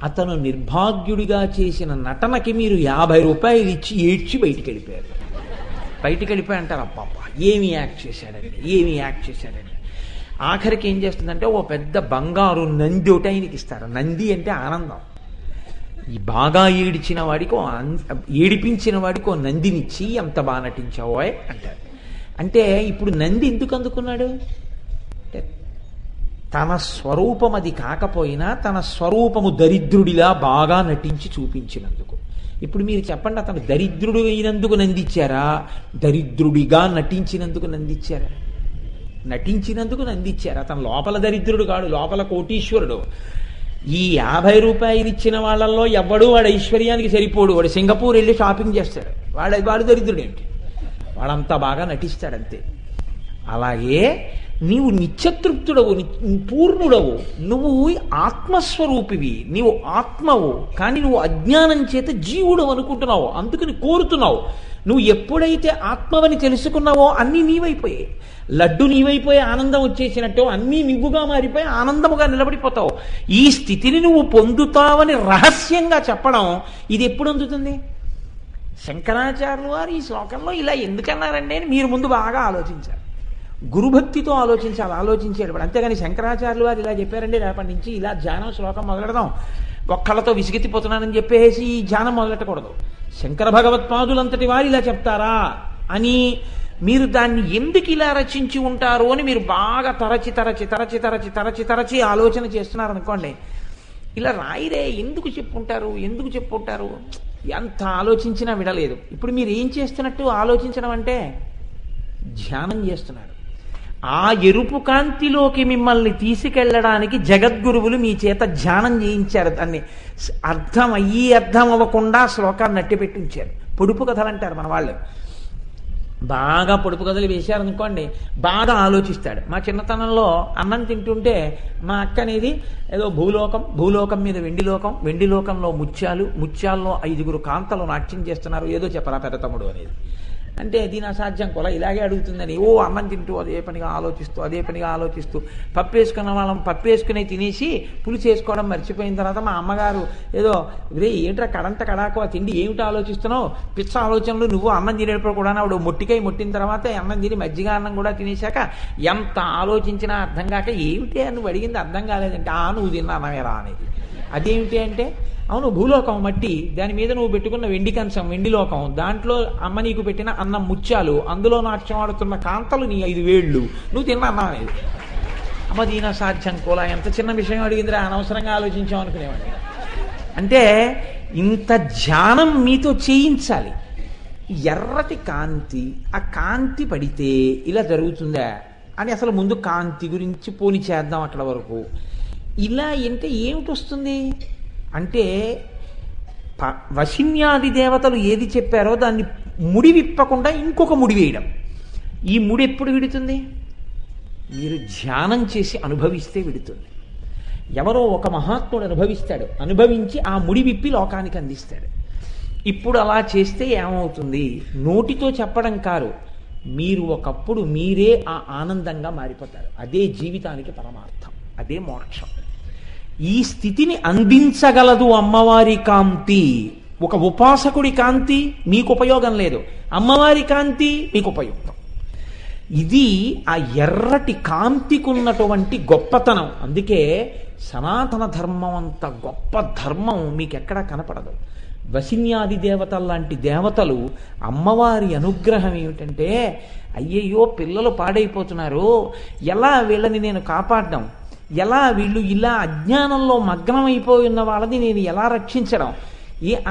అతను నిర్భాగ్యుడిగా చేసిన నటనకి మీరు 50 రూపాయలు ఇచ్చి ఏడ్చి బయటికి వెళ్ళిపోయారు. బయటికి వెళ్ళిపోయి అంటారు, అబ్బా ఏమి యాక్ట్ చేశాడండి, ఏమి యాక్ట్ చేశాడండి. ఆఖరికి ఏం చేస్తుందంటే ఓ పెద్ద బంగారు నంది ఒకటి ఆయనకి ఇస్తారు. నంది అంటే ఆనందం. ఈ బాగా ఏడిచిన వాడికి, ఏడిపించిన వాడికి ఓ నందినిచ్చి ఎంత బాగా నటించావో అంటారు. అంటే ఇప్పుడు నంది ఎందుకు అందుకున్నాడు అంటే తన స్వరూపం అది కాకపోయినా తన స్వరూపము దరిద్రుడిలా బాగా నటించి చూపించినందుకు. ఇప్పుడు మీరు చెప్పండి, అతను దరిద్రుడు అయినందుకు నందిచ్చారా, దరిద్రుడిగా నటించినందుకు నందిచ్చారా? నటించినందుకు నందిచ్చారు. అతను లోపల దరిద్రుడు కాడు, లోపల కోటీశ్వరుడు. ఈ 50 రూపాయలు ఇచ్చిన వాళ్ళల్లో ఎవ్వడూ వాడు ఐశ్వర్యానికి సరిపోడు. వాడు సింగపూర్ వెళ్ళి షాపింగ్ చేస్తాడు, వాడు దరిద్రుడు ఏమిటి? వాడంతా బాగా నటిస్తాడంతే. అలాగే నీవు నిత్యతృప్తుడవు, పూర్ణుడవు, నువ్వు ఆత్మస్వరూపివి, నీవు ఆత్మవు. కానీ నువ్వు అజ్ఞానం చేత జీవుడు అనుకుంటున్నావు, అందుకని కోరుతున్నావు. నువ్వు ఎప్పుడైతే ఆత్మవని తెలుసుకున్నావో అన్నీ నీవైపోయాయి. లడ్డు నీవైపోయి ఆనందం వచ్చేసినట్టు అన్నీ నువ్వుగా మారిపోయి ఆనందముగా నిలబడిపోతావు. ఈ స్థితిని నువ్వు పొందుతావని రహస్యంగా చెప్పడం ఇది ఎప్పుడు అందుతుంది? శంకరాచార్యులు వారు ఈ శ్లోకంలో ఇలా ఎందుకన్నారండి అని మీరు ముందు బాగా ఆలోచించారు. గురుభక్తితో ఆలోచించేటప్పుడు. అంతేగాని శంకరాచార్యులు వారు ఇలా చెప్పారండి, రేపటి నుంచి ఇలా ధ్యానం శ్లోకం మొదలెడదాం, ఒక్కళ్ళతో విసిగెత్తిపోతున్నానని చెప్పేసి ఈ ధ్యానం మొదలెట్టకూడదు. శంకర భగవత్పాదులంతటి వారు ఇలా చెప్తారా అని మీరు దాన్ని ఎందుకు ఇలా రచించి ఉంటారు అని మీరు బాగా తరచి ఆలోచన చేస్తున్నారనుకోండి, ఇలా రాయిరే ఎందుకు చెప్పుంటారు ఎంత ఆలోచించినా విడలేదు. ఇప్పుడు మీరు ఏం చేస్తున్నట్టు ఆలోచించడం అంటే ధ్యానం చేస్తున్నారు. ఆ ఎరుపు కాంతిలోకి మిమ్మల్ని తీసుకెళ్లడానికి జగద్గురువులు మీ చేత ధ్యానం చేయించారు. దాన్ని అర్థం అవ్వకుండా శ్లోకాన్ని నట్టిపెట్టి ఉంచారు. పొడుపు కథలు అంటారు మన వాళ్ళు. బాగా పొడుపు కథలు వేశారనుకోండి, బాగా ఆలోచిస్తాడు. మా చిన్నతనంలో అన్నం తింటుంటే మా అక్క అనేది ఏదో భూలోకం మీద వెండి లోకంలో ముత్యాల్లో 5 కాంతలు నాట్యం చేస్తున్నారు, ఏదో చెప్పరా పెద్ద తమ్ముడు అనేది. అంటే దీని అసాధ్యం కూడా ఇలాగే అడుగుతుందని అన్నం తింటూ అదే పనిగా ఆలోచిస్తూ పప్పేసుకున్న వాళ్ళం పప్పేసుకునే తినేసి పులుసు వేసుకోవడం మర్చిపోయిన తర్వాత మా అమ్మగారు ఏదో ఏంట్రా కడాకు ఆ తిండి ఏమిటి ఆలోచిస్తున్నావు, పిచ్చ ఆలోచనలు, నువ్వు అన్నం తినేటప్పుడు కూడా ఆవిడ మొట్టిన తర్వాత అన్నం తిని మజ్జిగ అన్నం కూడా తినేశాక ఎంత ఆలోచించినా అర్థం కాక ఏమిటి నువ్వు అడిగింది అర్థం కాలేదంటే నువ్వు తిన్నా అన్నమేరా అనేది. అదేమిటి అంటే అవును భూలోకం మట్టి, దాని మీద నువ్వు పెట్టుకున్న వెండి కంచం వెండి లోకం, దాంట్లో అమ్మ నీకు పెట్టిన అన్నం ముత్యాలు, అందులో నాట్యం ఆడుతున్న కాంతలు నీ 5 వేళ్ళు, నువ్వు తిన్నా అన్నం అనేది. అమ్మ దీనా సాధ్యం కూడా ఎంత చిన్న విషయం అడిగిందిరా, అనవసరంగా ఆలోచించాం అనుకునేవాడిని. అంటే ఇంత ధ్యానం మీతో చేయించాలి. ఎర్రటి కాంతి, ఆ కాంతి పడితే ఇలా జరుగుతుందా అని అసలు ముందు కాంతి గురించి పోని చేద్దాం అక్కడ వరకు. ఇలా అంటే ఏమిటి వస్తుంది అంటే వశిన్యాది దేవతలు ఏది చెప్పారో దాన్ని ముడి విప్పకుండా ఇంకొక ముడి వేయడం. ఈ ముడి ఎప్పుడు విడుతుంది? మీరు ధ్యానం చేసి అనుభవిస్తే విడుతుంది. ఎవరో ఒక మహాత్ముడు అనుభవించి ఆ ముడి విప్పి లోకానికి అందిస్తాడు. ఇప్పుడు అలా చేస్తే ఏమవుతుంది? నోటితో చెప్పడం కాదు, మీరు ఒకప్పుడు మీరే ఆ ఆనందంగా మారిపోతారు. అదే జీవితానికి పరమార్థం, అదే మోక్షం. ఈ స్థితిని అందించగలదు అమ్మవారి కాంతి. ఒక ఉపాసకుడి కాంతి మీకు ఉపయోగం లేదు, అమ్మవారి కాంతి మీకు ఉపయోగం. ఇది ఆ ఎర్రటి కాంతికున్నటువంటి గొప్పతనం. అందుకే సనాతన ధర్మం అంత గొప్ప ధర్మం మీకెక్కడా కనపడదు. వశిన్యాది దేవతల లాంటి దేవతలు అమ్మవారి అనుగ్రహం ఏమిటంటే, అయ్యయ్యో పిల్లలు పాడైపోతున్నారు, ఎలా వీళ్ళని నేను కాపాడడం, ఎలా వీళ్ళు ఇలా అజ్ఞానంలో మగ్నమైపోయి ఉన్న వాళ్ళని నేను ఎలా రక్షించడం.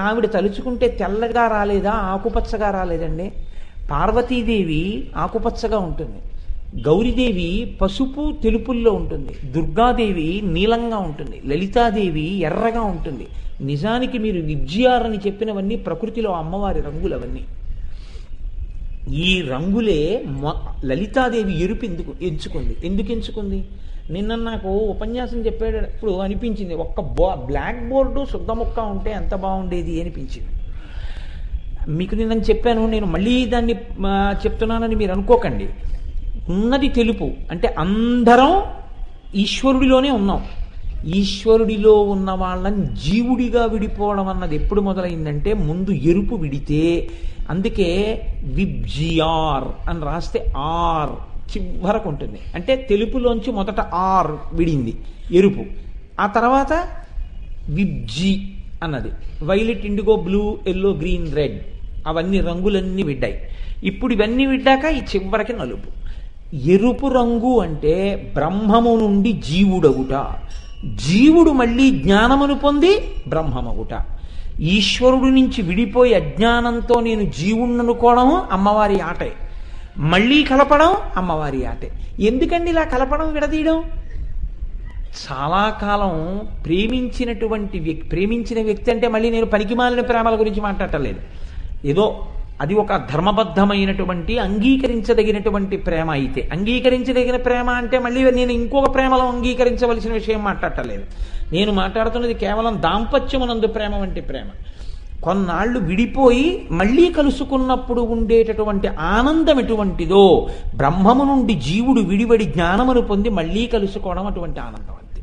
ఆవిడ తలుచుకుంటే తెల్లగా రాలేదా, ఆకుపచ్చగా రాలేదండి. పార్వతీదేవి ఆకుపచ్చగా ఉంటుంది, గౌరీదేవి పసుపు తెలుపుల్లో ఉంటుంది, దుర్గాదేవి నీలంగా ఉంటుంది, లలితాదేవి ఎర్రగా ఉంటుంది. నిజానికి మీరు విబ్జిఆర్ అని చెప్పినవన్నీ ప్రకృతిలో అమ్మవారి రంగులవన్నీ. ఈ రంగులే లలితాదేవి ఎరుపు ఎందుకు ఎంచుకుంది? నిన్న నాకు ఉపన్యాసం చెప్పేటప్పుడు అనిపించింది, ఒక్క బ్లాక్ బోర్డు శుద్ధ ముక్క ఉంటే ఎంత బాగుండేది అనిపించింది. మీకు నిన్న చెప్పాను, నేను మళ్ళీ దాన్ని చెప్తున్నానని మీరు అనుకోకండి. ఉన్నది తెలుపు అంటే అందరం ఈశ్వరుడిలోనే ఉన్నాం. ఈశ్వరుడిలో ఉన్న వాళ్ళని జీవుడిగా విడిపోవడం అన్నది ఎప్పుడు మొదలైందంటే ముందు ఎరుపు విడితే. అందుకే విబ్జిఆర్ అని రాస్తే ఆర్ చివరకు ఉంటుంది. అంటే తెలుపులోంచి మొదట ఆర్ విడింది ఎరుపు, ఆ తర్వాత విబ్జి అన్నది violet, IndiGo, blue, yellow, green, red, అవన్నీ రంగులన్నీ విడ్డాయి. ఇప్పుడు ఇవన్నీ విడ్డాక ఈ చివరికి నలుపు. ఎరుపు రంగు అంటే బ్రహ్మము నుండి జీవుడగుట, జీవుడు మళ్ళీ జ్ఞానమును పొంది బ్రహ్మమగుట. ఈశ్వరుడు నుంచి విడిపోయి అజ్ఞానంతో నేను జీవుణ్ణనుకోవడం అమ్మవారి ఆటే, మళ్ళీ కలపడం అమ్మవారి ఆటే. ఎందుకండి ఇలా కలపడం విడదీయడం? చాలా కాలం ప్రేమించిన వ్యక్తి అంటే మళ్ళీ నేను పనికిమాలిన ప్రేమల గురించి మాట్లాడటలేదు. ఏదో అది ఒక ధర్మబద్ధమైనటువంటి అంగీకరించదగినటువంటి ప్రేమ అయితే, అంగీకరించదగిన ప్రేమ అంటే మళ్ళీ నేను ఇంకొక ప్రేమలో అంగీకరించవలసిన విషయం మాట్లాడటలేదు. నేను మాట్లాడుతున్నది కేవలం దాంపత్యమునందు ప్రేమ వంటి ప్రేమ. కొన్నాళ్ళు విడిపోయి మళ్ళీ కలుసుకున్నప్పుడు ఉండేటటువంటి ఆనందం ఎటువంటిదో, బ్రహ్మము నుండి జీవుడు విడివడి జ్ఞానమును పొంది మళ్ళీ కలుసుకోవడం అటువంటి ఆనందం. అంతే,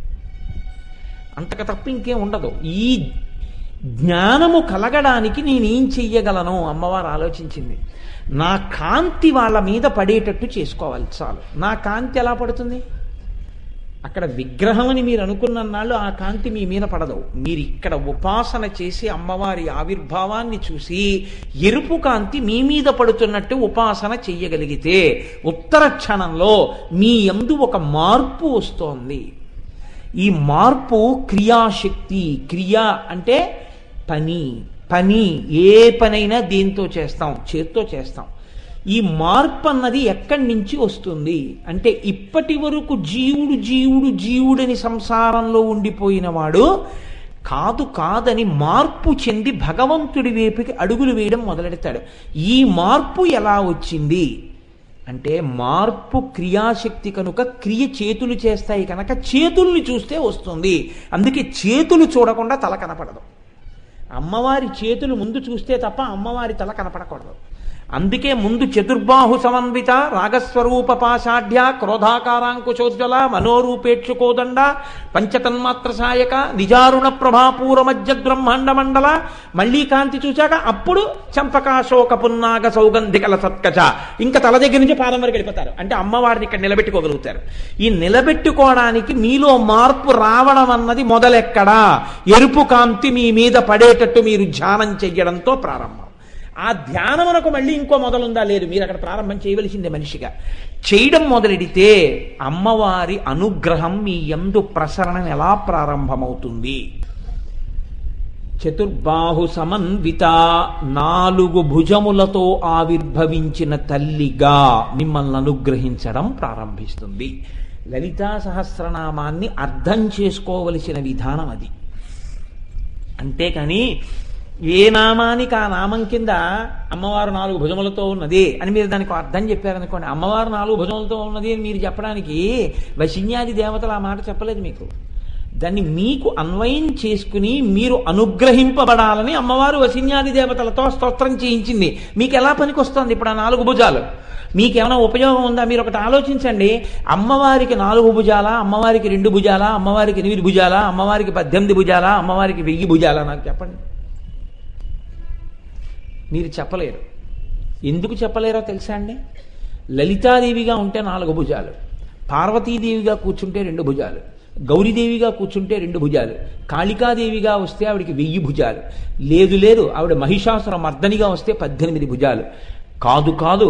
అంతకు తప్ప ఇంకేం ఉండదు. ఈ జ్ఞానము కలగడానికి నేనేం చెయ్యగలను? అమ్మవారు ఆలోచించింది. నా కాంతి వాళ్ళ మీద పడేటట్టు చేసుకోవాలి చాలు. నా కాంతి ఎలా పడుతుంది? అక్కడ విగ్రహం అని మీరు అనుకున్నన్నాళ్ళు ఆ కాంతి మీ మీద పడదు. మీరు ఇక్కడ ఉపాసన చేసి అమ్మవారి ఆవిర్భావాన్ని చూసి ఎరుపు కాంతి మీ మీద పడుతున్నట్టు ఉపాసన చెయ్యగలిగితే ఉత్తర క్షణంలో మీ యందు ఒక మార్పు వస్తోంది. ఈ మార్పు క్రియాశక్తి. క్రియ అంటే పని ఏ పనైనా దేంతో చేస్తాం? చేత్తో చేస్తాం. ఈ మార్పు అన్నది ఎక్కడి నుంచి వస్తుంది అంటే, ఇప్పటి వరకు జీవుడని సంసారంలో ఉండిపోయిన వాడు కాదు కాదని మార్పు చెంది భగవంతుడి వైపుకి అడుగులు వేయడం మొదలెడతాడు. ఈ మార్పు ఎలా వచ్చింది అంటే మార్పు క్రియాశక్తి కనుక క్రియ చేతులు చేస్తాయి కనుక చేతుల్ని చూస్తే వస్తుంది. అందుకే చేతులు చూడకుండా తల కనపడదు. అమ్మవారి చేతులు ముందు చూస్తే తప్ప అమ్మవారి తల కనపడకూడదు. అందుకే ముందు చతుర్బాహు సమన్విత రాగస్వరూప పాషాఢ్య క్రోధాకారాంకుశోజ్వల మనోరూపేక్షుకోదండ పంచతన్మాత్ర సాయక నిజారుణ ప్రభాపూర మధ్య బ్రహ్మాండ మండల. మళ్ళీ కాంతి చూశాక అప్పుడు చంపకాశోక పున్నాగ సౌగంధికల సత్కచ. ఇంకా తల దగ్గర నుంచి పాదం వరకు వెళ్ళిపోతారు. అంటే అమ్మవారిని ఇక్కడ నిలబెట్టుకోగలుగుతారు. ఈ నిలబెట్టుకోవడానికి మీలో మార్పు రావడం అన్నది మొదలెక్కడా ఎరుపు కాంతి మీ మీద పడేటట్టు మీరు ధ్యానం చెయ్యడంతో ప్రారంభం. ఆ ధ్యానమునకు మళ్ళీ ఇంకో మొదలుందా? లేదు. మీరు అక్కడ ప్రారంభం చేయవలసిందే. మనిషిగా చేయడం మొదలెడితే అమ్మవారి అనుగ్రహం మీ యందు ప్రసరణ ఎలా ప్రారంభమవుతుంది? చతుర్బాహు సమన్విత 4 భుజములతో ఆవిర్భవించిన తల్లిగా మిమ్మల్ని అనుగ్రహించడం ప్రారంభిస్తుంది. లలితా సహస్రనామాన్ని అర్థం చేసుకోవలసిన విధానం అది. అంతేకాని ఏ నామానికి ఆ నామం కింద అమ్మవారు 4 భుజములతో ఉన్నది అని మీరు దానికి అర్థం చెప్పారనుకోండి, అమ్మవారు 4 భుజములతో ఉన్నది అని మీరు చెప్పడానికి వశిన్యాది దేవతలు ఆ మాట చెప్పలేదు మీకు. దాన్ని మీకు అన్వయం చేసుకుని మీరు అనుగ్రహింపబడాలని అమ్మవారు వశిన్యాది దేవతలతో స్తోత్రం చేయించింది. మీకు ఎలా పనికొస్తుంది ఇప్పుడు ఆ 4 భుజాలు? మీకేమైనా ఉపయోగం ఉందా? మీరు ఒకటి ఆలోచించండి. అమ్మవారికి 4 భుజాలా, అమ్మవారికి 2 భుజాలా, అమ్మవారికి 8 భుజాలా, అమ్మవారికి 18 భుజాలా, అమ్మవారికి 1000 భుజాలా? నాకు చెప్పండి. మీరు చెప్పలేరు. ఎందుకు చెప్పలేరో తెలుసా అండి? లలితాదేవిగా ఉంటే 4 భుజాలు, పార్వతీదేవిగా కూర్చుంటే 2 భుజాలు, గౌరీదేవిగా కూర్చుంటే 2 భుజాలు, కాళికాదేవిగా వస్తే ఆవిడికి 1000 భుజాలు. లేదు ఆవిడ మహిషాసుర మర్దనిగా వస్తే 18 భుజాలు. కాదు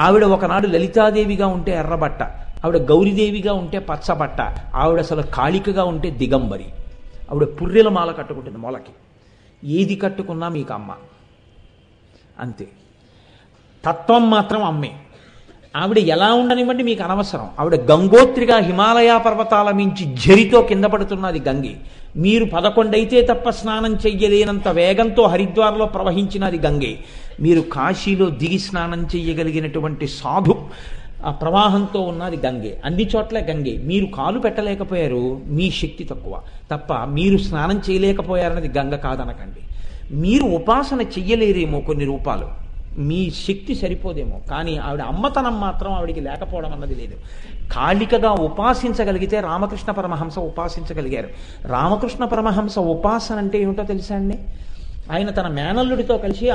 ఆవిడ ఒకనాడు లలితాదేవిగా ఉంటే ఎర్రబట్ట, ఆవిడ గౌరీదేవిగా ఉంటే పచ్చబట్ట, ఆవిడ అసలు కాళికగా ఉంటే దిగంబరి. ఆవిడ పుర్రెల మాల కట్టుకుంటుంది మొలకి. ఏది కట్టుకున్నా మీకు అమ్మ అంతే. తత్వం మాత్రం అమ్మే. ఆవిడ ఎలా ఉండనివ్వండి మీకు అనవసరం. ఆవిడ గంగోత్రిగా హిమాలయ పర్వతాల మించి జరితో కింద పడుతున్నది గంగే. మీరు 11 అయితే తప్ప స్నానం చెయ్యలేనంత వేగంతో హరిద్వార్లో ప్రవహించినది గంగే. మీరు కాశీలో దిగి స్నానం చెయ్యగలిగినటువంటి సాధు ఆ ప్రవాహంతో ఉన్నది గంగే. అన్ని చోట్ల గంగే. మీరు కాలు పెట్టలేకపోయారు, మీ శక్తి తక్కువ తప్ప మీరు స్నానం చేయలేకపోయారన్నది గంగ కాదనకండి. మీరు ఉపాసన చెయ్యలేరేమో కొన్ని రూపాలు, మీ శక్తి సరిపోదేమో, కానీ ఆవిడ అమ్మతనం మాత్రం ఆవిడికి లేకపోవడం అన్నది లేదు. కాళికగా ఉపాసించగలిగితే రామకృష్ణ పరమహంస ఉపాసించగలిగారు. రామకృష్ణ పరమహంస ఉపాసన అంటే ఏమిటో తెలుసా అండి? ఆయన తన మేనల్లుడితో కలిసి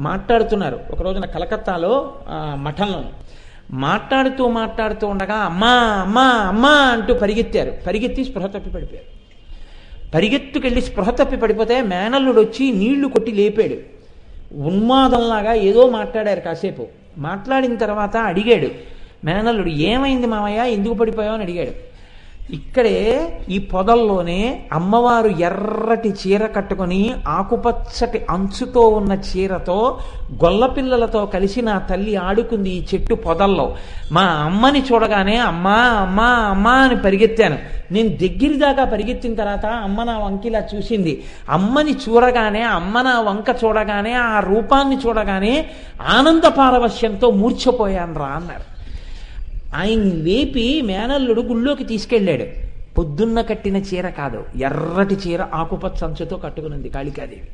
మాట్లాడుతున్నారు ఒక రోజున కలకత్తాలో మఠంలో. మాట్లాడుతూ ఉండగా అమ్మా అమ్మా అమ్మా అంటూ పరిగెత్తి స్పృహ తప్పి పడిపోయారు. పరిగెత్తుకెళ్ళి స్పృహ తప్పి పడిపోతే మేనల్లుడు వచ్చి నీళ్లు కొట్టి లేపాడు. ఉన్మాదంలాగా ఏదో మాట్లాడారు కాసేపు. మాట్లాడిన తర్వాత అడిగాడు మేనల్లుడు, ఏమైంది మామయ్య, ఎందుకు పడిపోయావు అని అడిగాడు. ఇక్కడే ఈ పొదల్లోనే అమ్మవారు ఎర్రటి చీర కట్టుకొని ఆకుపచ్చటి అంచుతో ఉన్న చీరతో గొల్లపిల్లలతో కలిసి నా తల్లి ఆడుకుంది ఈ చెట్టు పొదల్లో. మా అమ్మని చూడగానే అమ్మా అమ్మా అమ్మా అని పరిగెత్తాను. నేను దగ్గర దాకా పరిగెత్తిన తర్వాత అమ్మ నా వంకిలా చూసింది. అమ్మని చూడగానే, అమ్మ నా వంక చూడగానే, ఆ రూపాన్ని చూడగానే ఆనంద పారవశ్యంతో మూర్ఛపోయాను రా అన్నారు. ఆయన లేపి మేనల్లుడు గుళ్ళోకి తీసుకెళ్ళాడు. పొద్దున్న కట్టిన చీర కాదు, ఎర్రటి చీర ఆకుపచ్చ అంచుతో కట్టుకునింది కాళికాదేవి.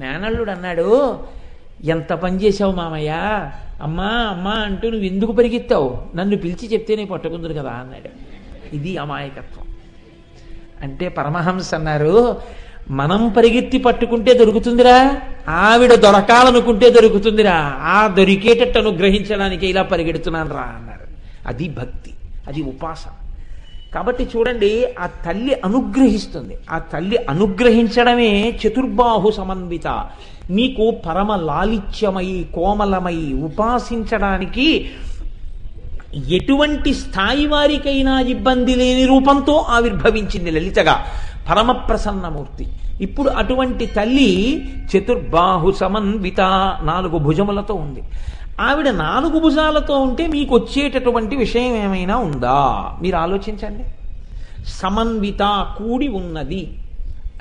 మేనల్లుడు అన్నాడు, ఎంత పని చేశావు మామయ్య, అమ్మా అమ్మా అంటూ నువ్వు ఎందుకు పరిగెత్తావు, నన్ను పిలిచి చెప్తేనే పట్టుకుందురు కదా అన్నాడు. ఇది అమాయకత్వం అంటే. పరమహంస అన్నారు, మనం పరిగెత్తి పట్టుకుంటే దొరుకుతుందిరా, ఆవిడ దొరకాలనుకుంటే దొరుకుతుందిరా, ఆ దొరికేటట్టు అనుగ్రహించడానికి ఇలా పరిగెడుతున్నాను రా అన్నారు. అది భక్తి, అది ఉపాసన. కాబట్టి చూడండి, ఆ తల్లి అనుగ్రహిస్తుంది. ఆ తల్లి అనుగ్రహించడమే చతుర్బాహు సమన్విత. మీకు పరమ లాలిత్యమై కోమలమై ఉపాసించడానికి ఎటువంటి స్థాయి వారికైనా ఇబ్బంది లేని రూపంతో ఆవిర్భవించింది లలితగా, పరమ ప్రసన్నమూర్తి. ఇప్పుడు అటువంటి తల్లి చతుర్బాహు సమన్విత 4 భుజములతో ఉంది. ఆవిడ 4 భుజాలతో ఉంటే మీకు వచ్చేటటువంటి విషయం ఏమైనా ఉందా? మీరు ఆలోచించండి. సమన్విత కూడి ఉన్నది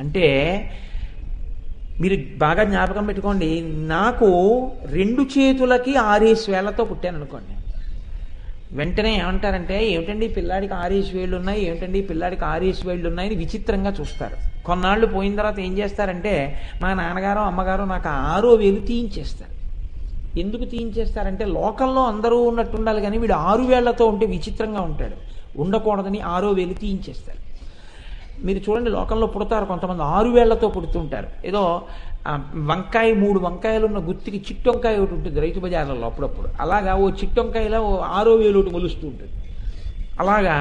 అంటే మీరు బాగా జ్ఞాపకం పెట్టుకోండి, నాకు 2 చేతులకి 6 వేళ్లతో పుట్టాను అనుకోండి. వెంటనే ఏమంటారంటే, ఏమిటండి పిల్లాడికి 6 వేళ్ళు ఉన్నాయి, ఏమిటండి పిల్లాడికి 6 వేళ్ళు ఉన్నాయని విచిత్రంగా చూస్తారు. కొన్నాళ్ళు పోయిన తర్వాత ఏం చేస్తారంటే, మా నాన్నగారు అమ్మగారు నాకు 6వ వేలు తీయించేస్తారు. ఎందుకు తీయించేస్తారంటే, లోకంలో అందరూ ఉన్నట్టు ఉండాలి కానీ వీడు 6 వేళ్లతో ఉంటే విచిత్రంగా ఉంటాడు, ఉండకూడదని 6వ వేలు తీయించేస్తారు. మీరు చూడండి, లోకంలో పుడతారు కొంతమంది 6 వేళ్లతో పుడుతుంటారు. ఏదో వంకాయ 3 వంకాయలు ఉన్న గుత్తికి చిట్టొంకాయ ఒకటి ఉంటుంది రైతు బజార్లలో అప్పుడప్పుడు. అలాగా ఓ చిట్టొంకాయలో 6వ వేలు ఒకటి మొలుస్తూ ఉంటుంది. అలాగా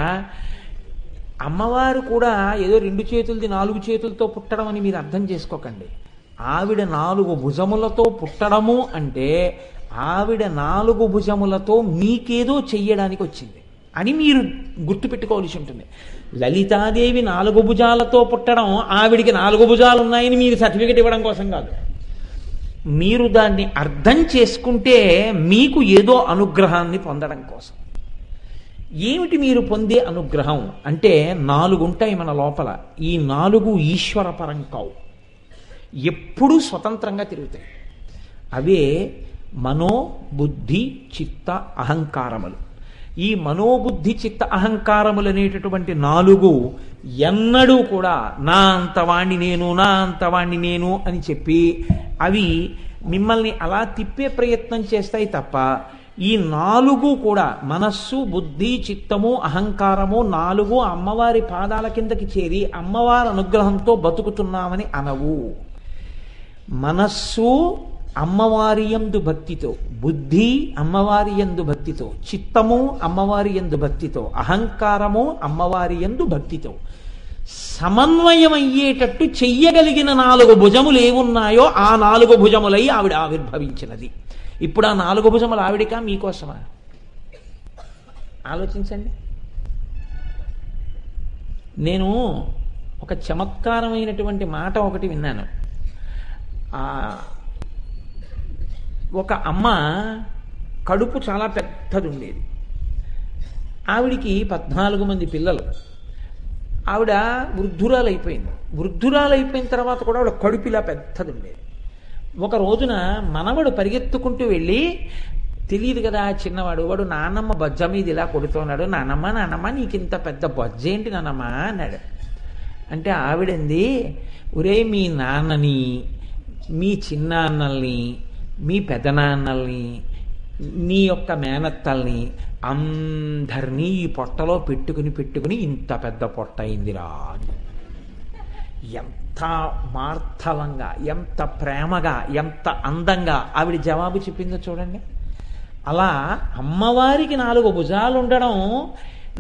అమ్మవారు కూడా ఏదో 2 చేతులది 4 చేతులతో పుట్టడం అని మీరు అర్థం చేసుకోకండి. ఆవిడ 4 భుజములతో పుట్టడము అంటే ఆవిడ 4 భుజములతో మీకేదో చెయ్యడానికి వచ్చింది అని మీరు గుర్తుపెట్టుకోవాల్సి ఉంటుంది. లలితాదేవి 4 భుజాలతో పుట్టడం ఆవిడికి 4 భుజాలు ఉన్నాయని మీరు సర్టిఫికెట్ ఇవ్వడం కోసం కాదు. మీరు దాన్ని అర్థం చేసుకుంటే మీకు ఏదో అనుగ్రహాన్ని పొందడం కోసం. ఏమిటి మీరు పొందే అనుగ్రహం అంటే 4 ఉంటాయి మన లోపల. ఈ 4 ఈశ్వర పరం కావు, ఎప్పుడూ స్వతంత్రంగా తిరుగుతాయి. అవే మనో బుద్ధి చిత్త అహంకారములు. ఈ మనోబుద్ధి చిత్త అహంకారములు అనేటటువంటి 4 ఎన్నడూ కూడా నా అంతవాణ్ణి నేను, నా అంతవాణ్ణి నేను అని చెప్పి అవి మిమ్మల్ని అలా తిప్పే ప్రయత్నం చేస్తాయి తప్ప, ఈ 4 కూడా మనస్సు బుద్ధి చిత్తము అహంకారము 4 అమ్మవారి పాదాల కిందకి చేరి అమ్మవారి అనుగ్రహంతో బతుకుతున్నామని అనవు. మనస్సు అమ్మవారి యందు భక్తితో, బుద్ధి అమ్మవారి యందు భక్తితో, చిత్తము అమ్మవారి యందు భక్తితో, అహంకారము అమ్మవారి యందు భక్తితో సమన్వయం అయ్యేటట్టు చెయ్యగలిగిన 4 భుజములు ఏమున్నాయో ఆ 4 భుజములై ఆవిడ ఆవిర్భవించినది. ఇప్పుడు ఆ 4 భుజములు ఆవిడికా మీకోసమా? ఆలోచించండి. నేను ఒక చమత్కారమైనటువంటి మాట ఒకటి విన్నాను. ఒక అమ్మ కడుపు చాలా పెద్దది ఉండేది. ఆవిడికి 14 మంది పిల్లలు. ఆవిడ వృద్ధురాలైపోయింది. వృద్ధురాలైపోయిన తర్వాత కూడా ఆవిడ కడుపు ఇలా పెద్దది ఉండేది. ఒక రోజున మనవడు పరిగెత్తుకుంటూ వెళ్ళి, తెలియదు కదా చిన్నవాడు, వాడు నాన్నమ్మ బొజ్జ మీద ఇలా కొడుతున్నాడు, నానమ్మ నానమ్మ నీకు ఇంత పెద్ద బొజ్జ ఏంటి నానమ్మ అన్నాడు. అంటే ఆవిడంది, ఒరే మీ నాన్నని, మీ చిన్నాన్నల్ని, మీ పెదనాన్నల్ని, నీ యొక్క మేనత్తల్ని అందరినీ ఈ పొట్టలో పెట్టుకుని ఇంత పెద్ద పొట్ట అయిందిరా. ఎంత మార్ధవంగా, ఎంత ప్రేమగా, ఎంత అందంగా ఆవిడ జవాబు చెప్పిందో చూడండి. అలా అమ్మవారికి 4 భుజాలు ఉండడం,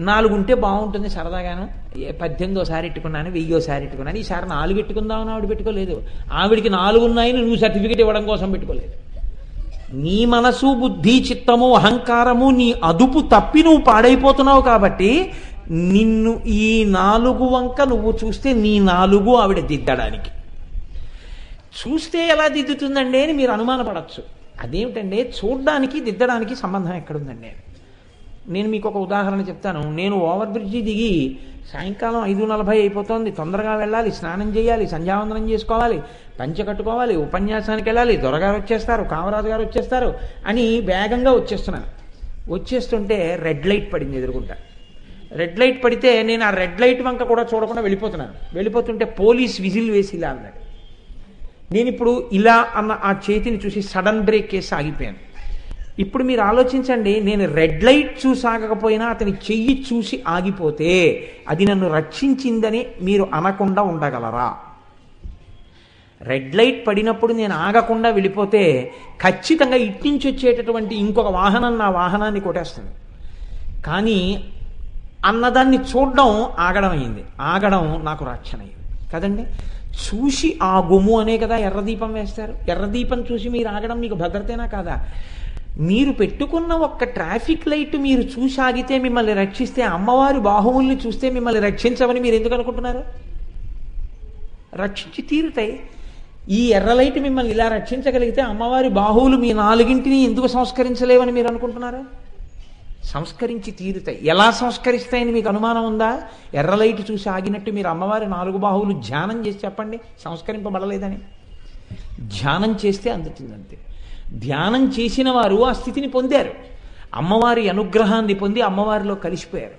4 ఉంటే బాగుంటుంది సరదాగాను. 18ఓసారి ఎట్టుకున్నాను, 1000ఓసారి ఎట్టుకున్నాను, ఈసారి 4 పెట్టుకుందామని ఆవిడ పెట్టుకోలేదు. ఆవిడికి 4 ఉన్నాయని నువ్వు సర్టిఫికెట్ ఇవ్వడం కోసం పెట్టుకోలేదు. నీ మనసు బుద్ధి చిత్తము అహంకారము నీ అదుపు తప్పి నువ్వు పాడైపోతున్నావు కాబట్టి నిన్ను ఈ 4 వంక నువ్వు చూస్తే నీ 4 ఆవిడ దిద్దడానికి. చూస్తే ఎలా దిద్దుతుందండి అని మీరు అనుమానపడచ్చు. అదేమిటండి, చూడ్డానికి దిద్దడానికి సంబంధం ఎక్కడుందండి? నేను మీకు ఒక ఉదాహరణ చెప్తాను. నేను ఓవర్ బ్రిడ్జి దిగి సాయంకాలం 5:40 అయిపోతుంది, తొందరగా వెళ్ళాలి, స్నానం చేయాలి, సంధ్యావందనం చేసుకోవాలి, పంచ కట్టుకోవాలి, ఉపన్యాసానికి వెళ్ళాలి, దొరగారు వచ్చేస్తారు, కామరాజు గారు వచ్చేస్తారు అని వేగంగా వచ్చేస్తున్నాను. వచ్చేస్తుంటే రెడ్ లైట్ పడింది ఎదురుగుంటా. రెడ్ లైట్ పడితే నేను ఆ రెడ్ లైట్ వంక కూడా చూడకుండా వెళ్ళిపోతున్నాను. వెళ్ళిపోతుంటే పోలీస్ విజిల్ వేసి ఇలా అన్నాడు. నేను ఇప్పుడు ఇలా అన్న ఆ చేతిని చూసి సడన్ బ్రేక్ వేసి ఆగిపోయాను. ఇప్పుడు మీరు ఆలోచించండి, నేను రెడ్ లైట్ చూసి ఆగకపోయినా అతని చెయ్యి చూసి ఆగిపోతే అది నన్ను రక్షించిందని మీరు అనకుండా ఉండగలరా? రెడ్ లైట్ పడినప్పుడు నేను ఆగకుండా వెళ్ళిపోతే ఖచ్చితంగా ఇట్నుంచి వచ్చేటటువంటి ఇంకొక వాహనం నా వాహనాన్ని కొట్టేస్తుంది. కానీ అన్నదాన్ని చూడడం ఆగడం అయింది. ఆగడం నాకు రక్షణ అయింది కదండి. చూసి ఆగుము అనే కదా ఎర్రదీపం వేస్తారు. ఎర్రదీపం చూసి మీరు ఆగడం మీకు భద్రతేనా కాదా? మీరు పెట్టుకున్న ఒక్క ట్రాఫిక్ లైట్ మీరు చూసి ఆగితే మిమ్మల్ని రక్షిస్తే, అమ్మవారి బాహువుల్ని చూస్తే మిమ్మల్ని రక్షించమని మీరు ఎందుకు అనుకుంటున్నారు? రక్షించి తీరుతాయి. ఈ ఎర్ర లైట్ మిమ్మల్ని ఇలా రక్షించగలిగితే అమ్మవారి బాహువులు మీ 4ంటిని ఎందుకు సంస్కరించలేవని మీరు అనుకుంటున్నారా? సంస్కరించి తీరుతాయి. ఎలా సంస్కరిస్తాయని మీకు అనుమానం ఉందా? ఎర్ర లైట్ చూసి ఆగినట్టు మీరు అమ్మవారి 4 బాహువులు ధ్యానం చేసి చెప్పండి సంస్కరింపబడలేదని. ధ్యానం చేస్తే అందుతుంది అంతే. ధ్యానం చేసిన వారు ఆ స్థితిని పొందారు. అమ్మవారి అనుగ్రహాన్ని పొంది అమ్మవారిలో కలిసిపోయారు.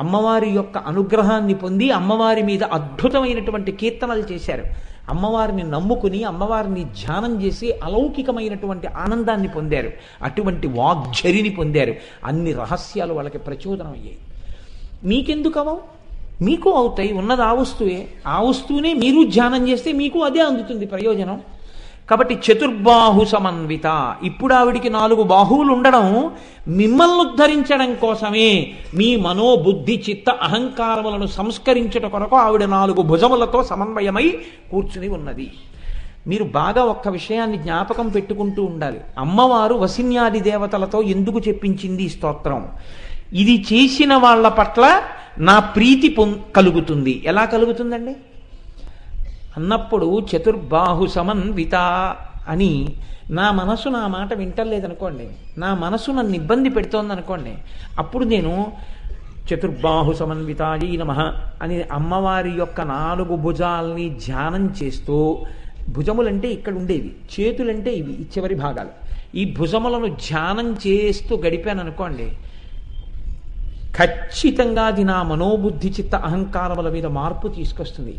అమ్మవారి యొక్క అనుగ్రహాన్ని పొంది అమ్మవారి మీద అద్భుతమైనటువంటి కీర్తనలు చేశారు. అమ్మవారిని నమ్ముకుని అమ్మవారిని ధ్యానం చేసి అలౌకికమైనటువంటి ఆనందాన్ని పొందారు. అటువంటి వాగ్ఝరిని పొందారు. అన్ని రహస్యాలు వాళ్ళకి ప్రచోదనం అయ్యాయి. మీకెందుకు అవవు? మీకు అవుతాయి. ఉన్నది ఆ వస్తువే. ఆ వస్తువునే మీరు ధ్యానం చేస్తే మీకు అదే అందుతుంది ప్రయోజనం. కాబట్టి చతుర్బాహు సమన్విత. ఇప్పుడు ఆవిడికి 4 బాహువులు ఉండడం మిమ్మల్ని ఉద్ధరించడం కోసమే. మీ మనోబుద్ధి చిత్త అహంకారములను సంస్కరించుట కొరకు ఆవిడ 4 భుజములతో సమన్వయమై కూర్చుని ఉన్నది. మీరు బాగా ఒక్క విషయాన్ని జ్ఞాపకం పెట్టుకుంటూ ఉండాలి. అమ్మవారు వసిన్యాది దేవతలతో ఎందుకు చెప్పించింది ఈ స్తోత్రం? ఇది చేసిన వాళ్ళ పట్ల నా ప్రీతి కలుగుతుంది. ఎలా కలుగుతుందండి అన్నప్పుడు చతుర్బాహు సమన్విత అని నా మనసు నా మాట వింటలేదనుకోండి, నా మనసు నన్ను ఇబ్బంది పెడుతోందనుకోండి, అప్పుడు నేను చతుర్బాహు సమన్వితాయి నమః అని అమ్మవారి యొక్క 4 భుజాల్ని ధ్యానం చేస్తూ, భుజములంటే ఇక్కడ ఉండేవి, చేతులంటే ఇవి ఈ చివరి భాగాలు, ఈ భుజములను ధ్యానం చేస్తూ గడిపాననుకోండి, ఖచ్చితంగా అది నా మనోబుద్ధి చిత్త అహంకారముల మీద మార్పు తీసుకొస్తుంది.